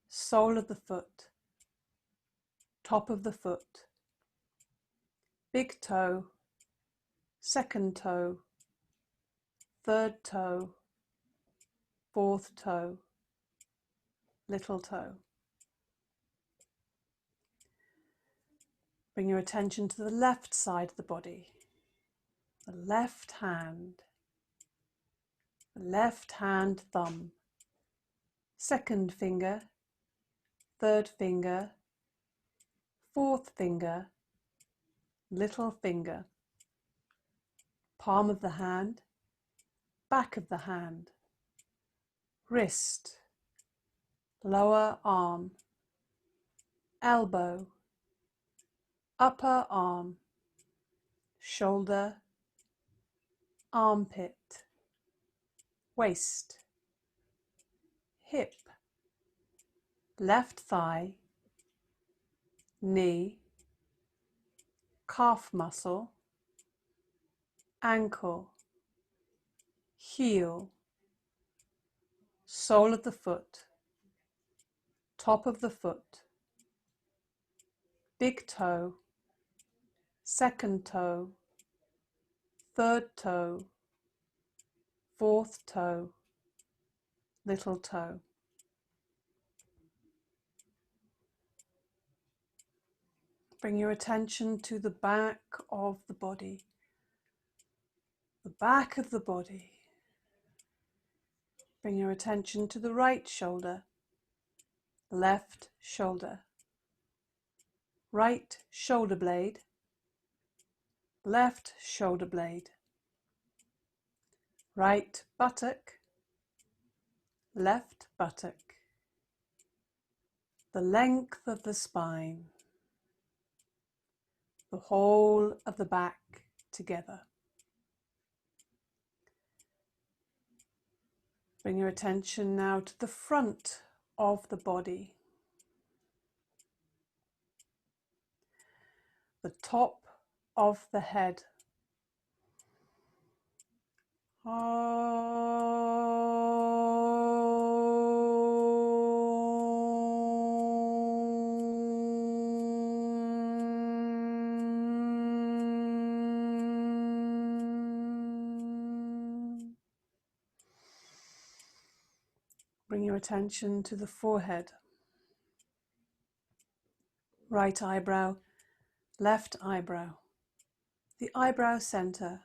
sole of the foot, top of the foot, big toe, second toe, third toe, fourth toe, little toe. Bring your attention to the left side of the body, the left hand thumb, second finger, third finger, fourth finger, little finger, palm of the hand, back of the hand, wrist, lower arm, elbow, upper arm, shoulder, armpit, waist, hip, left thigh, knee, calf muscle, ankle, heel, sole of the foot, top of the foot, big toe, second toe, third toe, fourth toe, little toe. Bring your attention to the back of the body. The back of the body. Bring your attention to the right shoulder, left shoulder, right shoulder blade, left shoulder blade, right buttock, left buttock, the length of the spine, the whole of the back together. Bring your attention now to the front of the body, the top of the head. Bring your attention to the forehead, right eyebrow, left eyebrow, the eyebrow center,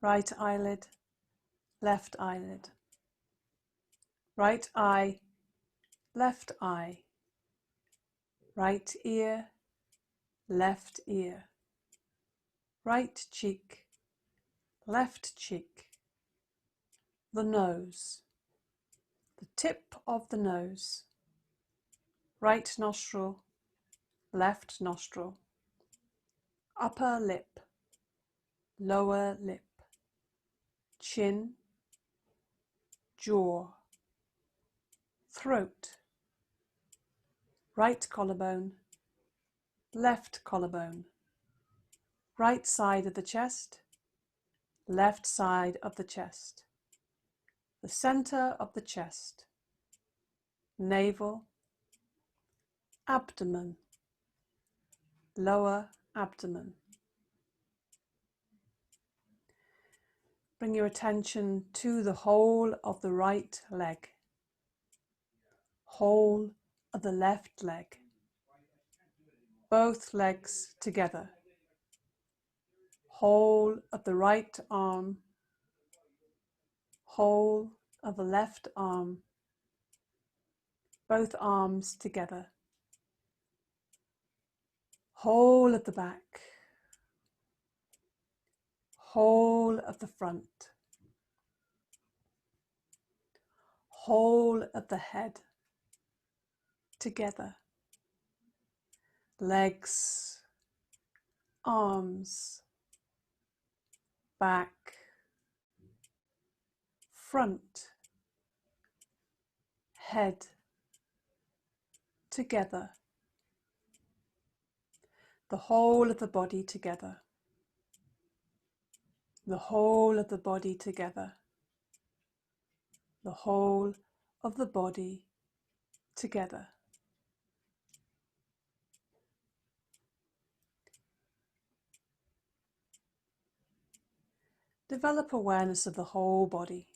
right eyelid, left eyelid, right eye, left eye, right ear, left ear, right cheek, left cheek, the nose, the tip of the nose, right nostril, left nostril, upper lip, lower lip, chin, jaw, throat, right collarbone, left collarbone, right side of the chest, left side of the chest, the center of the chest, navel, abdomen, lower abdomen. Bring your attention to the whole of the right leg, whole of the left leg, both legs together, whole of the right arm, whole of the left arm, both arms together, whole of the back, whole of the front, whole of the head, together, legs, arms, back, front, head, together, the whole of the body together, the whole of the body together, the whole of the body together. Develop awareness of the whole body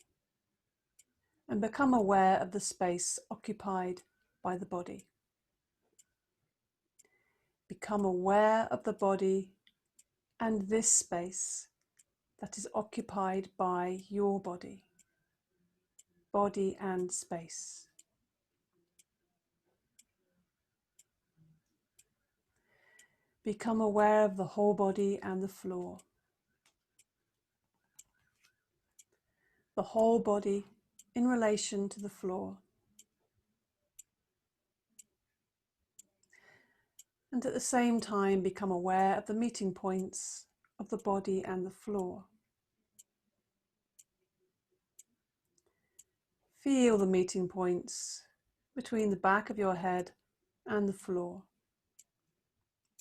and become aware of the space occupied by the body. Become aware of the body and this space that is occupied by your body, body and space. Become aware of the whole body and the floor. The whole body in relation to the floor. And at the same time become aware of the meeting points of the body and the floor. Feel the meeting points between the back of your head and the floor,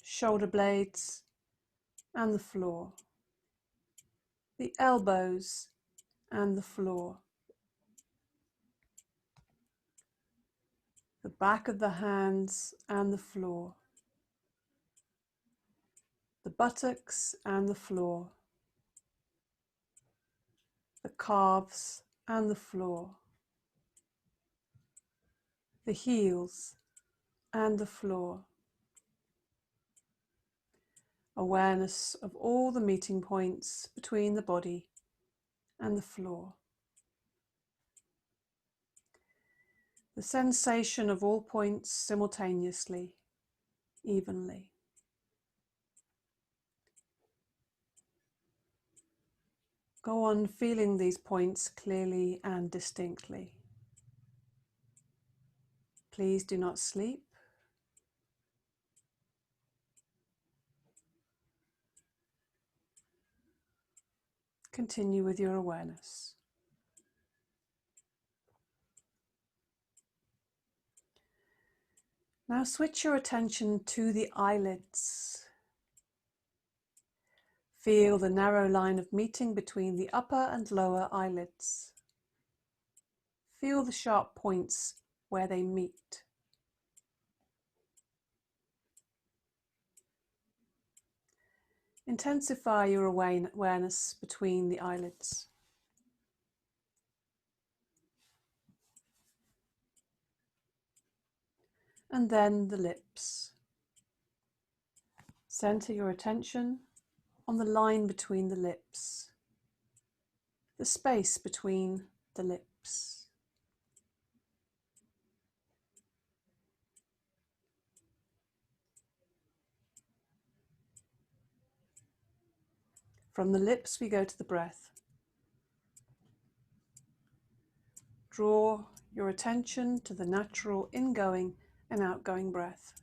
shoulder blades and the floor, the elbows and the floor, the back of the hands and the floor, the buttocks and the floor, the calves and the floor, the heels and the floor, Awareness of all the meeting points between the body and the floor. The sensation of all points simultaneously, evenly. Go on feeling these points clearly and distinctly. Please do not sleep. Continue with your awareness. Now switch your attention to the eyelids. Feel the narrow line of meeting between the upper and lower eyelids. Feel the sharp points where they meet. Intensify your awareness between the eyelids. And then the lips. Center your attention on the line between the lips, the space between the lips. From the lips we go to the breath. Draw your attention to the natural ingoing and outgoing breath.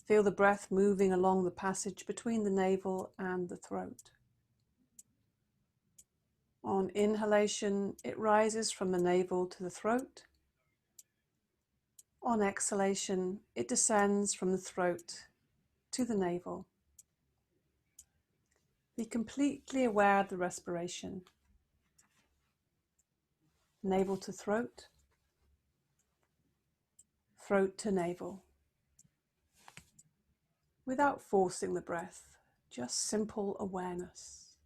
Feel the breath moving along the passage between the navel and the throat. On inhalation, it rises from the navel to the throat. On exhalation, it descends from the throat to the navel. Be completely aware of the respiration. Navel to throat, throat to navel. Without forcing the breath, just simple awareness.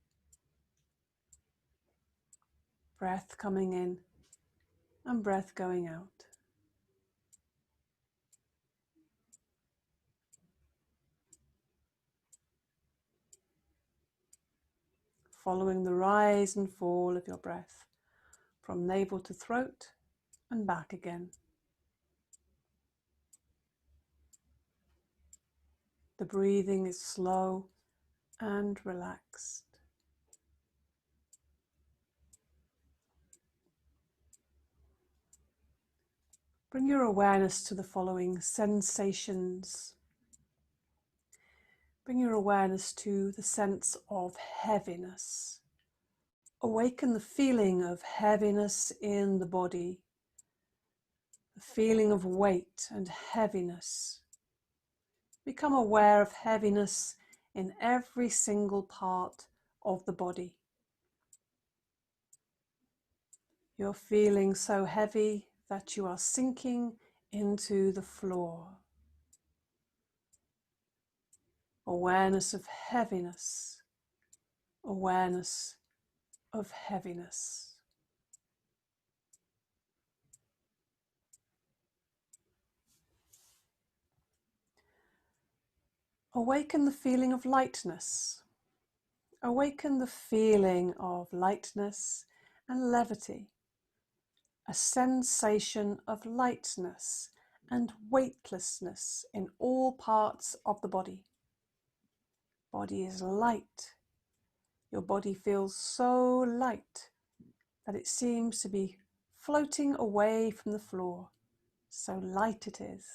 Breath coming in and breath going out. Following the rise and fall of your breath from navel to throat and back again. The breathing is slow and relaxed. Bring your awareness to the following sensations. Bring your awareness to the sense of heaviness. Awaken the feeling of heaviness in the body, the feeling of weight and heaviness. Become aware of heaviness in every single part of the body. You're feeling so heavy that you are sinking into the floor. Awareness of heaviness. Awareness of heaviness. Awaken the feeling of lightness. Awaken the feeling of lightness and levity. A sensation of lightness and weightlessness in all parts of the body. Body is light. Your body feels so light that it seems to be floating away from the floor. So light it is.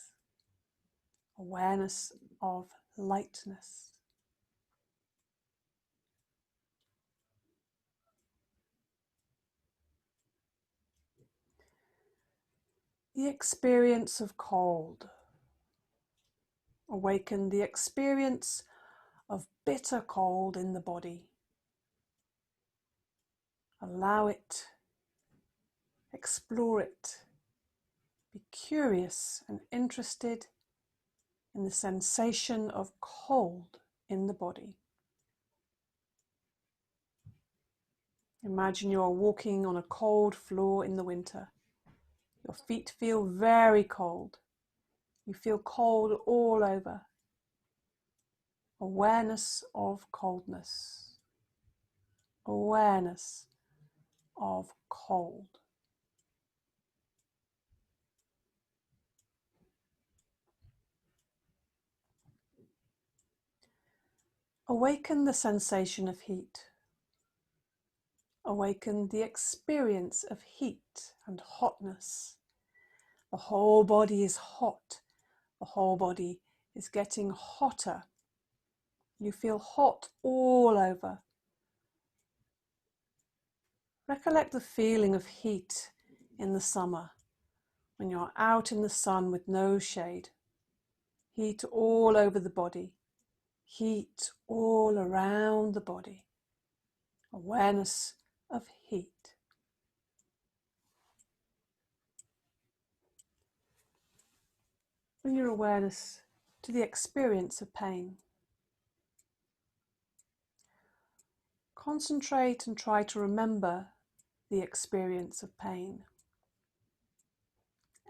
Awareness of lightness. The experience of cold. Awaken the experience of bitter cold in the body. Allow it, explore it, be curious and interested in the sensation of cold in the body. Imagine you are walking on a cold floor in the winter. Your feet feel very cold. You feel cold all over. awareness of coldness, awareness of cold. Awaken the sensation of heat. Awaken the experience of heat and hotness. The whole body is hot. The whole body is getting hotter. You feel hot all over. Recollect the feeling of heat in the summer, when you're out in the sun with no shade. Heat all over the body. Heat all around the body. Awareness of heat. Bring your awareness to the experience of pain. Concentrate and try to remember the experience of pain.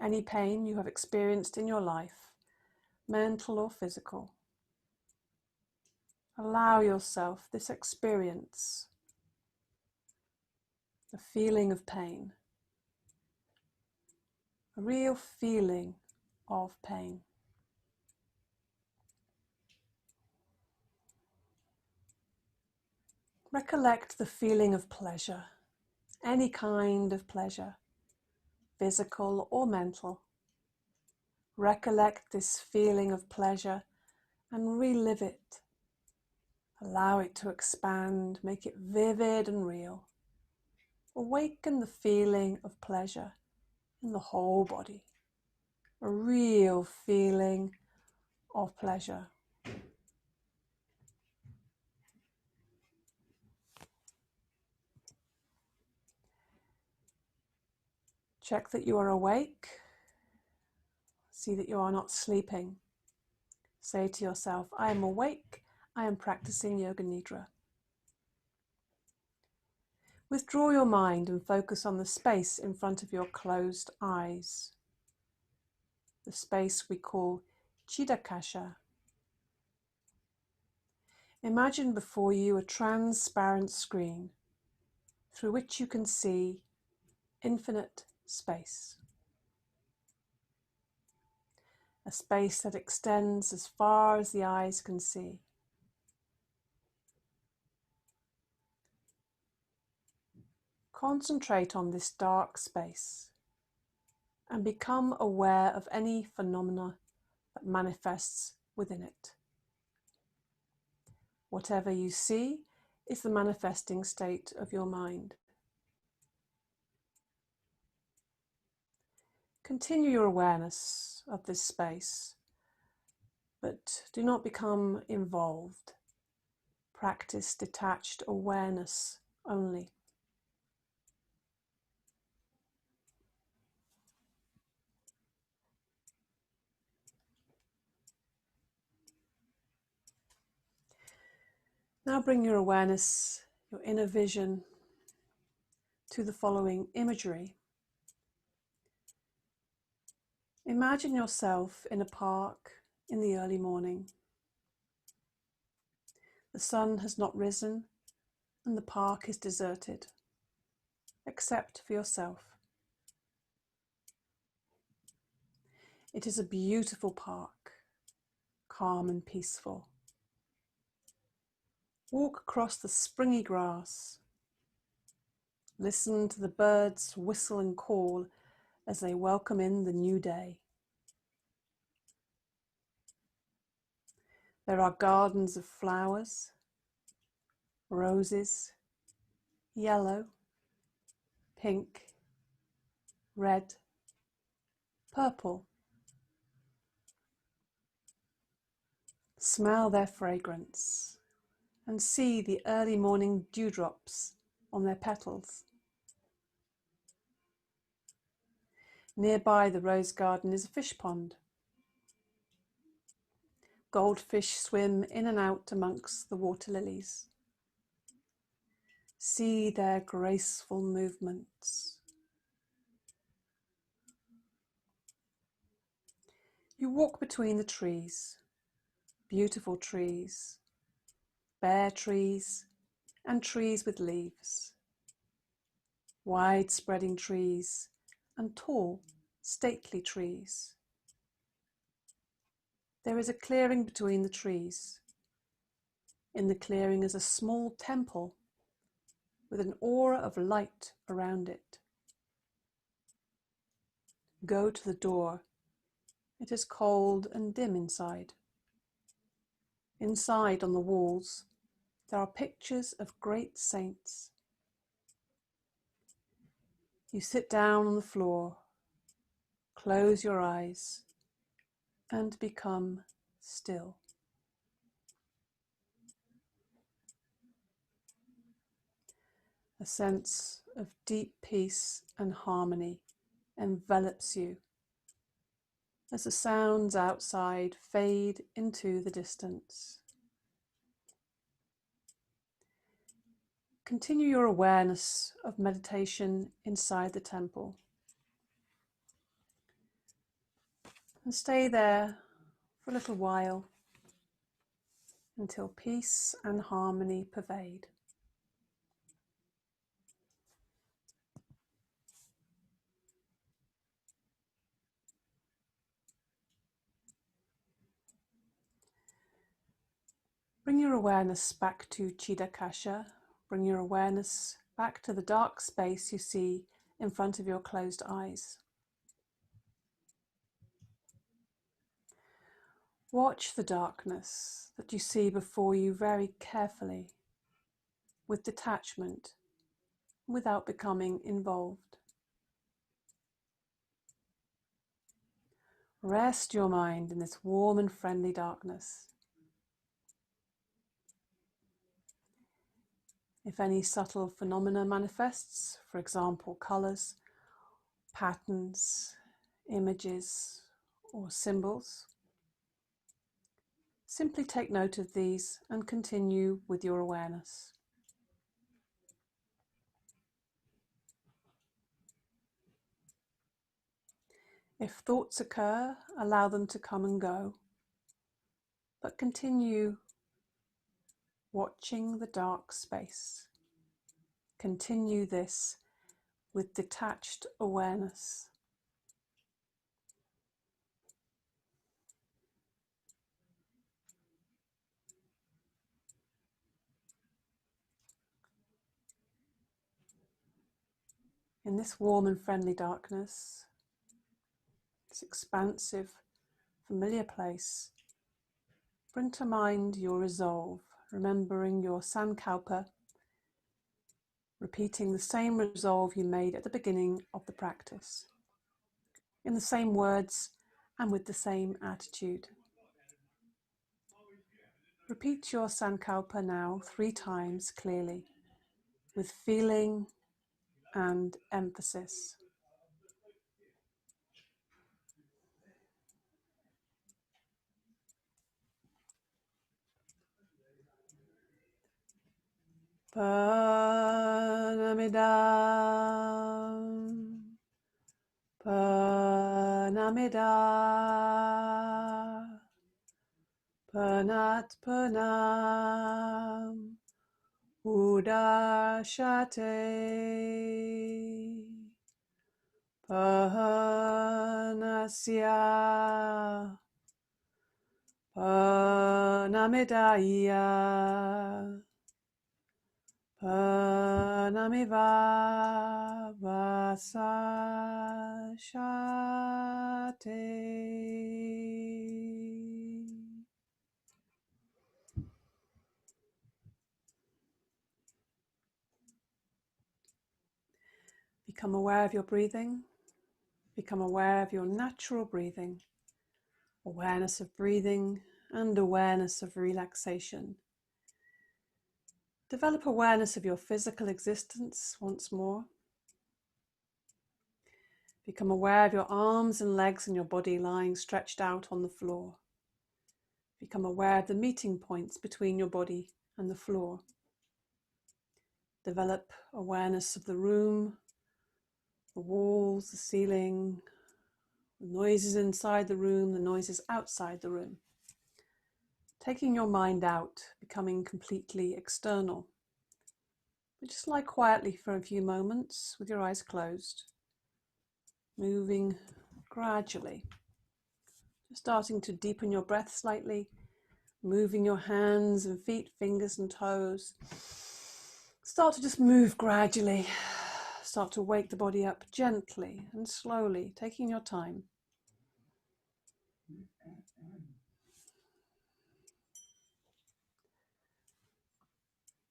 Any pain you have experienced in your life, mental or physical. Allow yourself this experience, the feeling of pain, a real feeling of pain. Recollect the feeling of pleasure, any kind of pleasure, physical or mental. Recollect this feeling of pleasure and relive it. Allow it to expand, make it vivid and real. Awaken the feeling of pleasure in the whole body, a real feeling of pleasure. Check that you are awake. See that you are not sleeping. Say to yourself, I am awake, I am practicing Yoga Nidra. Withdraw your mind and focus on the space in front of your closed eyes. The space we call Chidakasha. Imagine before you a transparent screen through which you can see infinite space. A space that extends as far as the eyes can see. Concentrate on this dark space and become aware of any phenomena that manifests within it. Whatever you see is the manifesting state of your mind. Continue your awareness of this space, but do not become involved. Practice detached awareness only. Now bring your awareness, your inner vision, to the following imagery. Imagine yourself in a park in the early morning. The sun has not risen and the park is deserted, except for yourself. It is a beautiful park, calm and peaceful. Walk across the springy grass. Listen to the birds whistle and call as they welcome in the new day. There are gardens of flowers, roses, yellow, pink, red, purple. Smell their fragrance and see the early morning dewdrops on their petals. Nearby the rose garden is a fish pond. Goldfish swim in and out amongst the water lilies. See their graceful movements. You walk between the trees, beautiful trees, bare trees and trees with leaves, wide-spreading trees and tall, stately trees. There is a clearing between the trees. In the clearing is a small temple with an aura of light around it. Go to the door. It is cold and dim inside. Inside, on the walls, there are pictures of great saints. You sit down on the floor, close your eyes, and become still. A sense of deep peace and harmony envelops you as the sounds outside fade into the distance. Continue your awareness of meditation inside the temple and stay there for a little while until peace and harmony pervade. Bring your awareness back to Chitakasha. Bring your awareness back to the dark space you see in front of your closed eyes. Watch the darkness that you see before you very carefully, with detachment, without becoming involved. Rest your mind in this warm and friendly darkness. If any subtle phenomena manifests, for example, colours, patterns, images, or symbols, simply take note of these and continue with your awareness. If thoughts occur, allow them to come and go, but continue watching the dark space. Continue this with detached awareness. In this warm and friendly darkness, this expansive, familiar place, bring to mind your resolve, remembering your sankalpa, repeating the same resolve you made at the beginning of the practice, in the same words and with the same attitude. Repeat your sankalpa now 3 times clearly, with feeling and emphasis. Pranamidam, Pranamida, Pranat Pranam, Udashate, Pranasya, Pranamidaya, Pranamiva Vasashate. Become aware of your breathing. Become aware of your natural breathing. Awareness of breathing and awareness of relaxation. Develop awareness of your physical existence once more. Become aware of your arms and legs and your body lying stretched out on the floor. Become aware of the meeting points between your body and the floor. Develop awareness of the room, the walls, the ceiling, the noises inside the room, the noises outside the room. taking your mind out, becoming completely external. But just lie quietly for a few moments with your eyes closed, moving gradually, just starting to deepen your breath slightly, moving your hands and feet, fingers and toes. Start to just move gradually. Start to wake the body up gently and slowly, taking your time.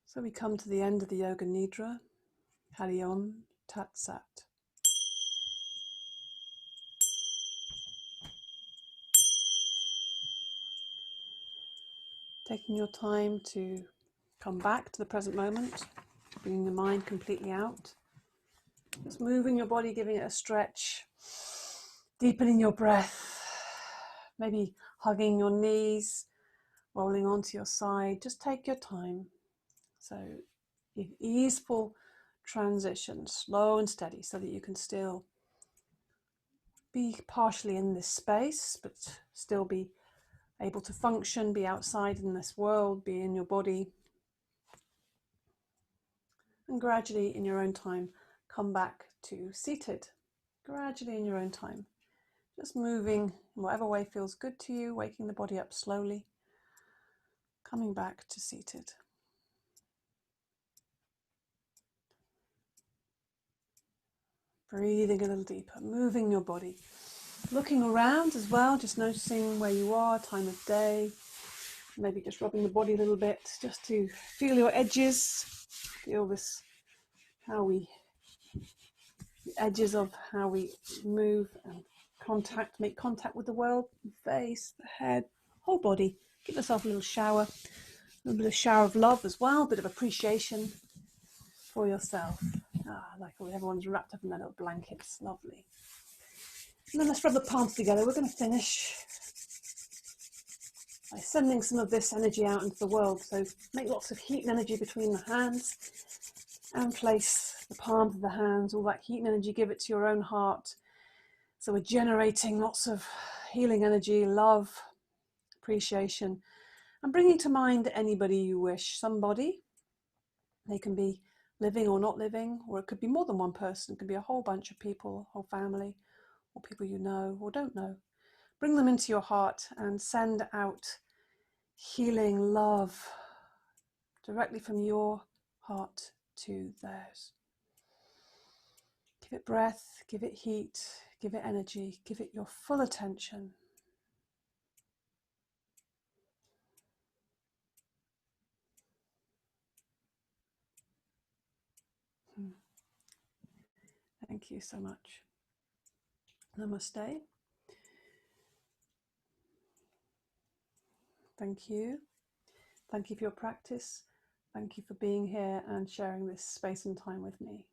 So we come to the end of the Yoga Nidra, Hari Om Tat Sat. Taking your time to come back to the present moment, bringing the mind completely out. Just moving your body, giving it a stretch, deepening your breath, maybe hugging your knees, rolling onto your side. Just take your time. So easeful transition, slow and steady, so that you can still be partially in this space, but still be able to function, be outside in this world, be in your body. And gradually, in your own time, come back to seated. Gradually, in your own time. Just moving in whatever way feels good to you, waking the body up slowly, coming back to seated. Breathing a little deeper, moving your body. Looking around as well, just noticing where you are, time of day. Maybe just rubbing the body a little bit, just to feel your edges. Feel this, the edges of how we move and make contact with the world, the face, the head, whole body. Give yourself a little shower, a little bit of shower of love as well, a bit of appreciation for yourself. Like everyone's wrapped up in their little blankets, lovely. And then let's rub the palms together. We're going to finish by sending some of this energy out into the world. So make lots of heat and energy between the hands and place the palms of the hands, all that heat and energy, give it to your own heart. So we're generating lots of healing energy, love, appreciation, and bringing to mind anybody you wish, somebody. They can be living or not living, or it could be more than one person. It could be a whole bunch of people, whole family, or people you know or don't know. Bring them into your heart and send out healing love directly from your heart to theirs. Give it breath, give it heat, give it energy, give it your full attention. Thank you so much. Namaste. Thank you. Thank you for your practice. Thank you for being here and sharing this space and time with me.